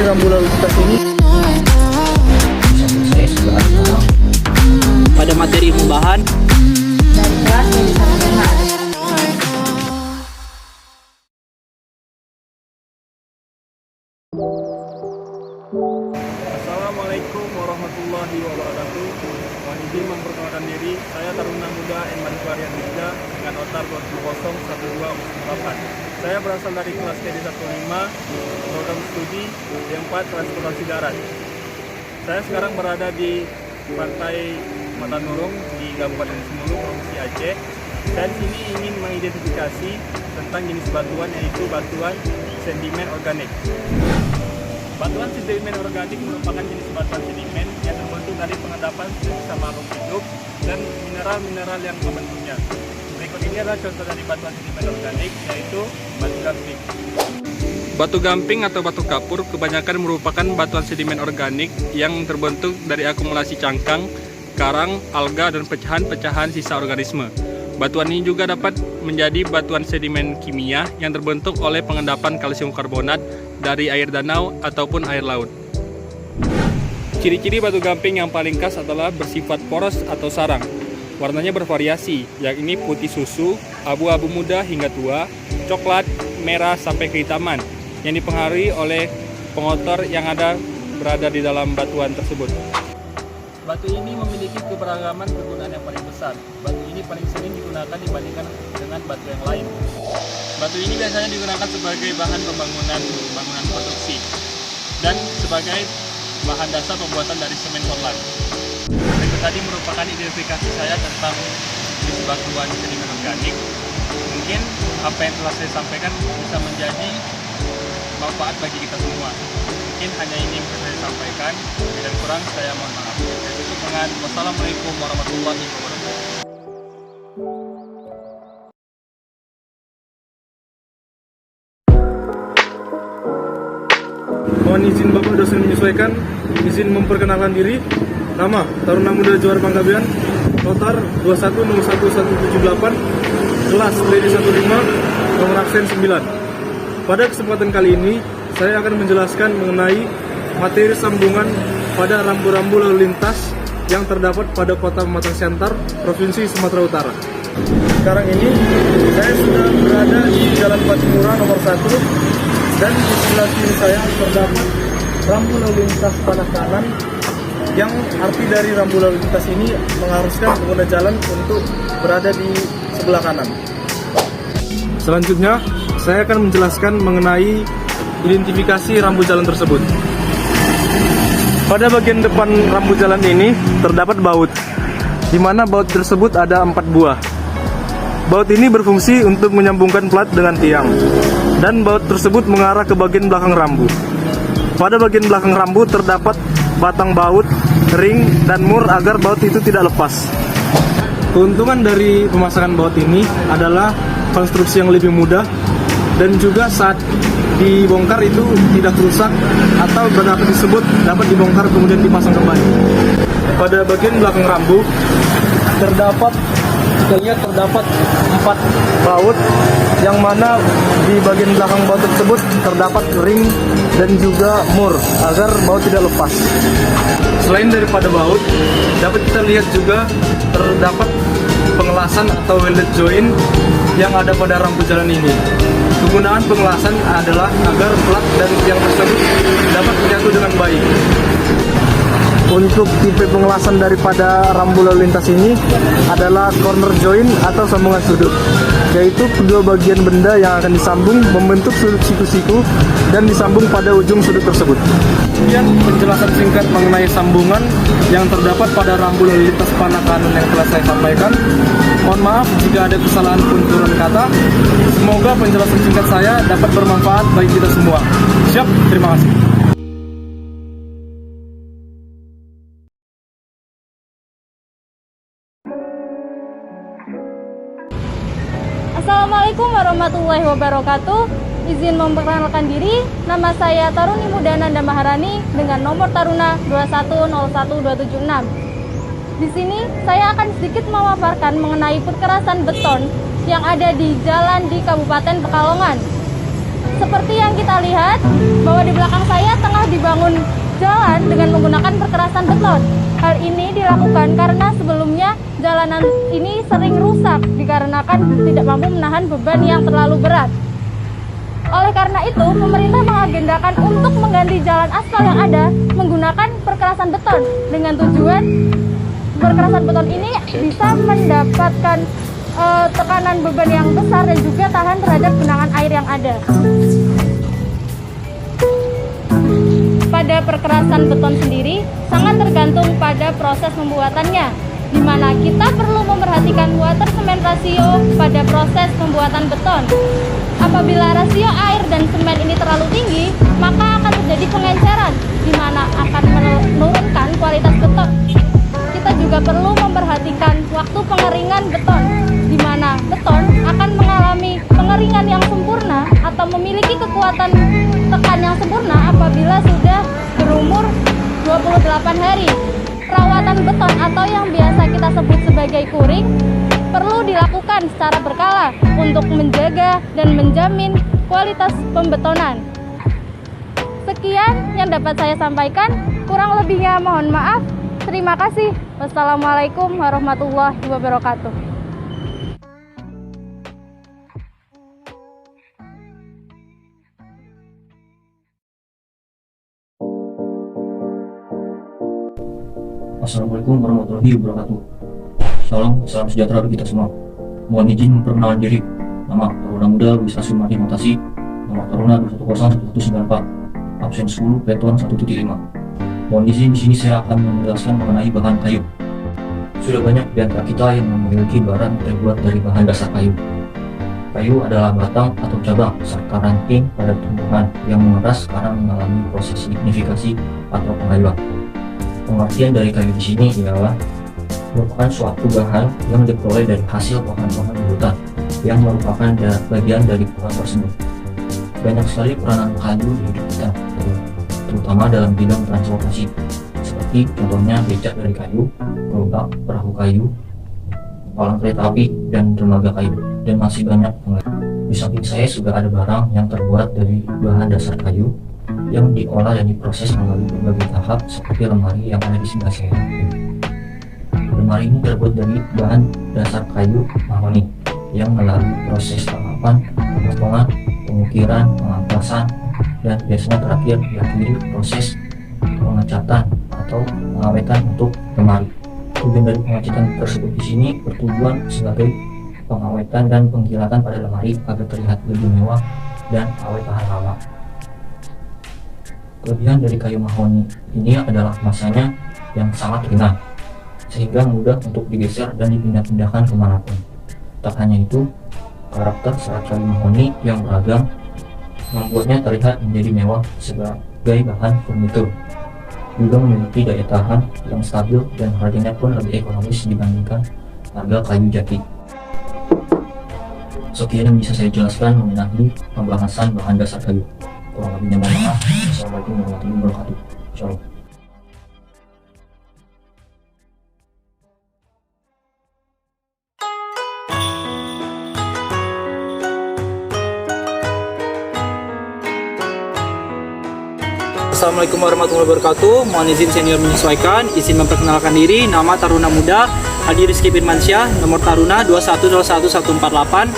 rambu lalu lintas ini pada materi pembahasan dari kelas jadi 1 Assalamualaikum warahmatullahi wabarakatuh. Mohon izin memperkenalkan diri, saya Taruna Muda Enman Klarian Ninja dengan notar 201208. Saya berasal dari kelas KD15, program studi D4 transportasi darat. Saya sekarang berada di pantai Matanurung di Kabupaten Semulu, Provinsi Aceh. Saya di sini ingin mengidentifikasi tentang jenis batuan, yaitu batuan sedimen organik. Batuan sedimen organik merupakan jenis batuan sedimen yang terbentuk dari pengendapan sisa makhluk hidup dan mineral-mineral yang membentuknya. Berikut ini adalah contoh dari batuan sedimen organik, yaitu batu gamping. Batu gamping atau batu kapur kebanyakan merupakan batuan sedimen organik yang terbentuk dari akumulasi cangkang, karang, alga, dan pecahan-pecahan sisa organisme. Batuan ini juga dapat menjadi batuan sedimen kimia yang terbentuk oleh pengendapan kalsium karbonat dari air danau ataupun air laut. Ciri-ciri batu gamping yang paling khas adalah bersifat poros atau sarang. Warnanya bervariasi, yakni putih susu, abu-abu muda hingga tua, coklat, merah sampai kehitaman, yang dipengaruhi oleh pengotor yang berada di dalam batuan tersebut. Batu ini memiliki keberagaman kegunaan yang paling besar. Batu ini paling sering digunakan dibandingkan dengan batu yang lain. Batu ini biasanya digunakan sebagai bahan bangunan konstruksi dan sebagai bahan dasar pembuatan dari semen Portland. Berikut tadi merupakan identifikasi saya tentang jenis batuan sedimen organik. Mungkin apa yang telah saya sampaikan bisa menjadi manfaat bagi kita semua. Mungkin hanya ini yang saya sampaikan, lebih dan kurang saya mohon maaf. Saya tutup dengan wassalamualaikum warahmatullahi wabarakatuh. mohon izin Bapak dosen menyesuaikan, izin memperkenalkan diri. Nama Taruna Muda Johar Panggabean, notar 21011778, kelas KD15, nomor absen 9. Pada kesempatan kali ini, saya akan menjelaskan mengenai materi sambungan pada rambu-rambu lalu lintas yang terdapat pada Kota Pematang Siantar, Provinsi Sumatera Utara. Sekarang ini, saya sudah berada di Jalan Patimura nomor 1, dan di sebelah kiri saya terdapat rambu lalu lintas panah kanan, yang arti dari rambu lalu lintas ini mengharuskan pengguna jalan untuk berada di sebelah kanan. Selanjutnya, saya akan menjelaskan mengenai identifikasi rambu jalan tersebut. Pada bagian depan rambu jalan ini terdapat baut, di mana baut tersebut ada 4 buah. Baut ini berfungsi untuk menyambungkan plat dengan tiang, dan baut tersebut mengarah ke bagian belakang rambu. Pada bagian belakang rambu terdapat batang baut, ring, dan mur agar baut itu tidak lepas. Keuntungan dari pemasangan baut ini adalah konstruksi yang lebih mudah, dan juga saat dibongkar itu tidak rusak, atau dapat disebut dapat dibongkar kemudian dipasang kembali. Pada bagian belakang rambu terdapat 4 baut, yang mana di bagian belakang baut tersebut terdapat ring dan juga mur agar baut tidak lepas. Selain daripada baut, dapat kita lihat juga terdapat pengelasan atau welded joint yang ada pada rambu jalan ini. Kegunaan pengelasan adalah agar plat dan tiang tersebut dapat menyatu dengan baik. Untuk tipe pengelasan daripada rambu lalu lintas ini adalah corner joint atau sambungan sudut, yaitu kedua bagian benda yang akan disambung membentuk sudut siku-siku dan disambung pada ujung sudut tersebut. Kemudian penjelasan singkat mengenai sambungan yang terdapat pada rambu lalu lintas panah kanan yang telah saya sampaikan. Mohon maaf jika ada kesalahan penuturan kata. Semoga penjelasan singkat saya dapat bermanfaat bagi kita semua. Siap, terima kasih. Assalamualaikum warahmatullahi wabarakatuh. Izin memperkenalkan diri, nama saya Taruni Muda Nanda Maharani dengan nomor taruna 2101276. Di sini saya akan sedikit memaparkan mengenai perkerasan beton yang ada di jalan di Kabupaten Pekalongan. Seperti yang kita lihat bahwa di belakang saya tengah dibangun jalan dengan menggunakan perkerasan beton. Hal ini dilakukan karena sebelumnya jalanan ini sering rusak dikarenakan tidak mampu menahan beban yang terlalu berat. Oleh karena itu, pemerintah mengagendakan untuk mengganti jalan aspal yang ada menggunakan perkerasan beton dengan tujuan perkerasan beton ini bisa mendapatkan tekanan beban yang besar dan juga tahan terhadap genangan air yang ada. Pada perkerasan beton sendiri sangat tergantung pada proses pembuatannya, di mana kita perlu memperhatikan water cement ratio pada proses pembuatan beton. Apabila rasio air dan semen ini terlalu tinggi, maka akan terjadi pengenceran, di mana akan menurunkan kualitas beton. Kita juga perlu memperhatikan waktu pengeringan beton, di mana beton akan mengalami pengeringan yang sempurna atau memiliki kekuatan tekan yang sempurna apabila sudah berumur 28 hari. Perawatan beton atau yang biasa kita sebut sebagai curing perlu dilakukan secara berkala untuk menjaga dan menjamin kualitas pembetonan. Sekian yang dapat saya sampaikan, kurang lebihnya mohon maaf. Terima kasih. Wassalamualaikum warahmatullahi wabarakatuh. Assalamualaikum warahmatullahi wabarakatuh. Salam sejahtera bagi kita semua. Mohon izin memperkenalkan diri. Nama Taruna Muda Wisata Sumati Mutasi. Nomor Taruna 2101194. Absen 10, Peton 1.5. Mohon izin di sini saya akan menjelaskan mengenai bahan kayu. Sudah banyak di antara kita yang memiliki barang terbuat dari bahan dasar kayu. Kayu adalah batang atau cabang serta ranting pada tumbuhan yang mengeras karena mengalami proses signifikasi atau pengayuan. Pengertian dari kayu di sini ialah merupakan suatu bahan yang diperoleh dari hasil pohon-pohon di hutan yang merupakan bagian dari pohon tersebut. Banyak sekali peranan kayu di hidup kita, terutama dalam bidang transportasi, seperti contohnya becak dari kayu, gerobak, perahu kayu, palang kereta api, dan dermaga kayu, dan masih banyak yang lain. Di samping saya juga ada barang yang terbuat dari bahan dasar kayu yang diolah dan diproses melalui berbagai tahap, seperti lemari yang ada di sebelah saya. Lemari ini terbuat dari bahan dasar kayu mahoni yang melalui proses tahapan pemotongan, pengukiran, pengampasan, dan biasanya terakhir diakhiri proses pengecatan atau pengawetan untuk lemari. Tujuan dari pengecatan tersebut di sini bertujuan sebagai pengawetan dan pengkilatan pada lemari agar terlihat lebih mewah dan awet tahan lama. Kelebihan dari kayu mahoni ini adalah masanya yang sangat ringan, sehingga mudah untuk digeser dan dipindah-pindahkan kemanapun. Tak hanya itu, karakter serat kayu mahoni yang beragam membuatnya terlihat menjadi mewah sebagai bahan furnitur. Juga memiliki daya tahan yang stabil dan harganya pun lebih ekonomis dibandingkan harga kayu jati. Sekian yang bisa saya jelaskan mengenai pembahasan bahan dasar kayu. Kurang lebihnya mohon maaf. Assalamualaikum warahmatullahi wabarakatuh. Shalom. Assalamualaikum warahmatullahi wabarakatuh. Mohon izin senior menyesuaikan. Izin memperkenalkan diri. Nama Taruna Muda Hadi Rizky Firmansyah. Nomor Taruna 2101148.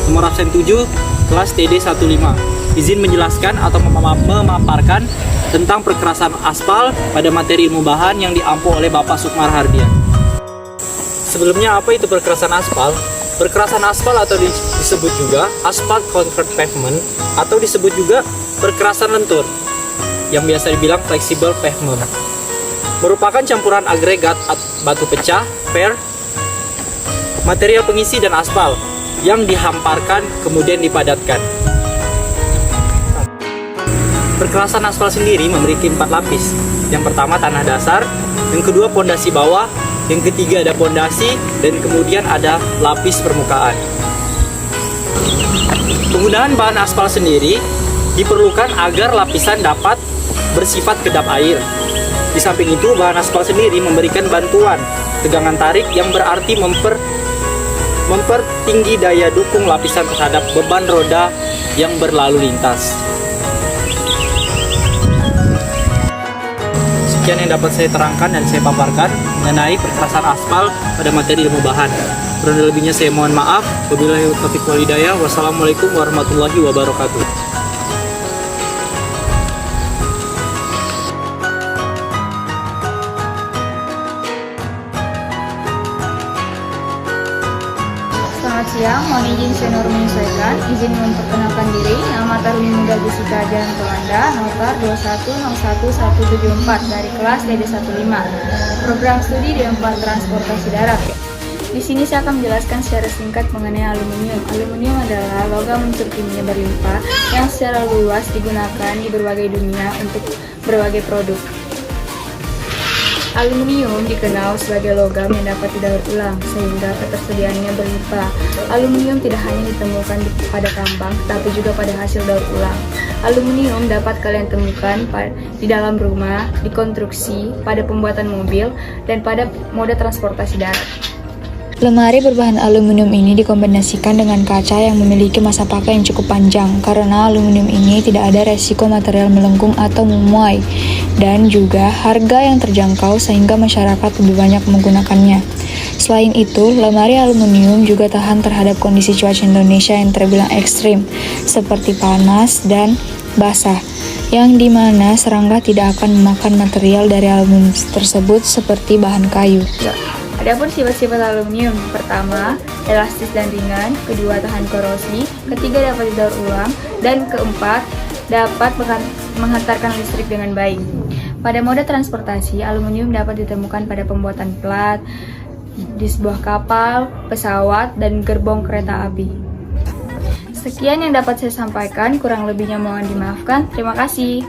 Nomor absen 7. Kelas TD 15. Izin menjelaskan atau memaparkan tentang perkerasan aspal pada materi ilmu bahan yang diampu oleh Bapak Sukmar Hardian. Sebelumnya, apa itu perkerasan aspal? Perkerasan aspal atau disebut juga asphalt concrete pavement atau disebut juga perkerasan lentur yang biasa dibilang flexible pavement, merupakan campuran agregat batu pecah, per, material pengisi dan aspal yang dihamparkan kemudian dipadatkan. Perkerasan aspal sendiri memiliki 4 lapis. Yang pertama tanah dasar, yang kedua pondasi bawah, yang ketiga ada pondasi, dan kemudian ada lapis permukaan. Penggunaan bahan aspal sendiri diperlukan agar lapisan dapat bersifat kedap air. Di samping itu, bahan aspal sendiri memberikan bantuan tegangan tarik yang berarti mempertinggi daya dukung lapisan terhadap beban roda yang berlalu lintas. Sekian yang dapat saya terangkan dan saya paparkan mengenai perkerasan aspal pada materi ilmu bahan. Kurang lebihnya saya mohon maaf. Wabillahi taufiq wal hidayah. Wassalamualaikum warahmatullahi wabarakatuh. Selamat siang, mohon izin senior menyesuaikan, izin memperkenalkan diri, nama Taruni Muda Jessica Jalan Belanda, notar 2101174 dari kelas DD15, program studi D4 Transportasi Darat. Di sini saya akan menjelaskan secara singkat mengenai aluminium. Aluminium adalah logam unsur kimia berlimpah yang secara luas digunakan di berbagai dunia untuk berbagai produk. Aluminium dikenal sebagai logam yang dapat didaur ulang, sehingga ketersediaannya berlimpah. Aluminium tidak hanya ditemukan pada tambang, tetapi juga pada hasil daur ulang. Aluminium dapat kalian temukan di dalam rumah, di konstruksi, pada pembuatan mobil, dan pada moda transportasi darat. Lemari berbahan aluminium ini dikombinasikan dengan kaca yang memiliki masa pakai yang cukup panjang, karena aluminium ini tidak ada resiko material melengkung atau memuai, dan juga harga yang terjangkau sehingga masyarakat lebih banyak menggunakannya. Selain itu, lemari aluminium juga tahan terhadap kondisi cuaca Indonesia yang terbilang ekstrim, seperti panas dan basah, yang dimana serangga tidak akan memakan material dari aluminium tersebut seperti bahan kayu. Adapun sifat-sifat aluminium, pertama, elastis dan ringan, kedua, tahan korosi, ketiga, dapat didaur ulang, dan keempat, dapat menghantarkan listrik dengan baik. Pada moda transportasi, aluminium dapat ditemukan pada pembuatan plat, di sebuah kapal, pesawat, dan gerbong kereta api. Sekian yang dapat saya sampaikan, kurang lebihnya mohon dimaafkan. Terima kasih.